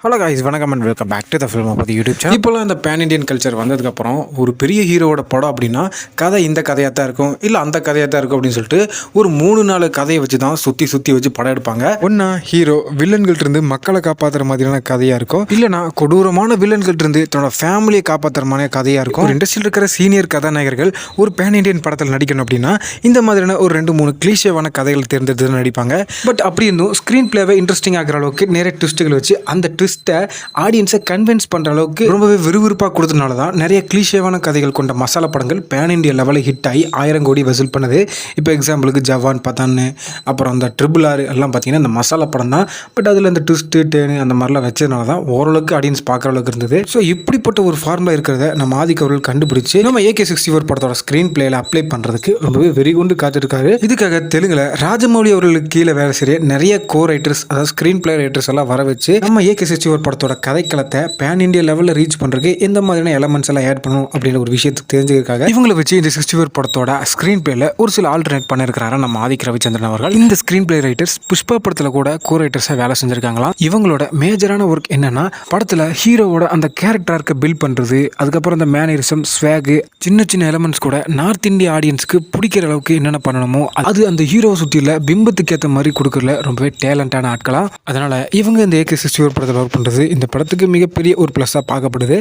Hello guys, வணக்கம் and welcome back to the film of the YouTube channel. இப்போலாம் இந்த pan Indian culture வந்ததுக்கப்புறம் ஒரு பெரிய ஹீரோவோட படம் அப்படின்னா கதை இந்த கதையாக தான் இருக்கும், இல்லை அந்த கதையாக தான் இருக்கும் அப்படின்னு சொல்லிட்டு ஒரு 3-4 கதையை வச்சு தான் சுற்றி வச்சு படம் எடுப்பாங்க. ஒன்றா ஹீரோ வில்லன்கள்ட்ட மக்களை காப்பாற்றுற மாதிரியான கதையாக இருக்கும், இல்லைனா கொடூரமான வில்லன்கள்ட்ட தன்னோட ஃபேமிலியை காப்பாற்றுற மாதிரி கதையாக இருக்கும். ஒரு இண்டஸ்ட்ரியில் இருக்கிற சீனியர் கதாநாயகர்கள் ஒரு பேன் இண்டியன் படத்தில் நடிக்கணும் அப்படின்னா இந்த மாதிரியான ஒரு 2-3 கிளீஷேவான கதைகள் தேர்ந்தெடுத்து நடிப்பாங்க. பட் அப்படி இருந்தும் ஸ்க்ரீன் பிளேவை இன்ட்ரெஸ்டிங் ஆகிற அளவுக்கு நிறைய ட்விஸ்ட்டுகள் வச்சு அந்த ஆடியன்ஸை கன்வின்ஸ் பண்ற அளவுக்கு ரொம்பவே விறுவிறுப்பாக கொடுத்தனால தான் நிறைய கிளீஷேவான கதைகள் கொண்ட மசாலா படங்கள் பேன் இண்டியா லெவலில் ஹிட் ஆகி 1000 கோடி வசூல் பண்ணுது. இப்போ எக்ஸாம்பிளுக்கு ஜவான், பதான், அப்புறம் அந்த RRR எல்லாம் பார்த்தீங்கன்னா இந்த மசாலா படம் தான். பட் அதில் இந்த ட்விஸ்ட்டு டேனு அந்த மாதிரிலாம் வச்சதுனால தான் ஓரளவுக்கு ஆடியன்ஸ் பார்க்குற அளவுக்கு இருந்தது. ஸோ இப்படிப்பட்ட ஒரு ஃபார்முலா இருக்கிறத நம்ம ஆதிக் அவர்கள் கண்டுபிடிச்சு நம்ம AK-64 படத்தோட ஸ்க்ரீன் பிளேல அப்ளை பண்ணுறதுக்கு ரொம்பவே வெறி கொண்டு காத்திருக்காரு. இதுக்காக தெலுங்குல ராஜமௌலி அவர்களுக்கு கீழே வேலை செய்ய நிறைய கோ ரைட்டர்ஸ், அதாவது ஸ்க்ரீன் பிளே ரைட்டர்ஸ் எல்லாம் வர வச்சு நம்ம AK-64 படத்தோட கதைக்களத்தை பேன் இண்டியா லெவலில் ரீச் பண்ணுறதுக்கு எந்த மாதிரியான எலமெண்ட்ஸ் எல்லாம் ஆட் பண்ணணும் அப்படின்ற ஒரு விஷயத்துக்கு தெரிஞ்சுக்கிறதுக்காக இவங்களை வச்சு இந்த 64 படத்தோட ஸ்க்ரீன் பிளேல ஒரு சில ஆல்டர்னேட் பண்ணிருக்காரு நம்ம ஆதிக் ரவிச்சந்திரன் அவர்கள். இந்த ஸ்க்ரீன் பிளே ரைட்டர்ஸ் புஷ்பா படத்தில் கூட கோ ரைட்டர்ஸாக வேலை செஞ்சிருக்காங்களாம். இவங்களோட மேஜரான ஒர்க் என்னன்னா படத்தில் ஹீரோவோட அந்த கேரக்டருக்கு பில்ட் பண்ணுறது, அதுக்கப்புறம் அந்த மேனரிசம், ஸ்வாகு, சின்ன எலமெண்ட்ஸ் கூட நார்த் இந்தியா ஆடியன்ஸ்க்கு பிடிக்கிற அளவுக்கு என்னென்ன பண்ணணுமோ அது அந்த ஹீரோவை சுற்றியில் பிம்பத்துக்கு ஏற்ற மாதிரி கொடுக்கறதுல ரொம்பவே டேலண்டான ஆட்களா. அதனால இவங்க இந்த AK-64 படத்தில் ஒர்க் பண்ணுறது இந்த படத்துக்கு மிகப்பெரிய ஒரு ப்ளஸ்ஸாக பார்க்கப்படுது.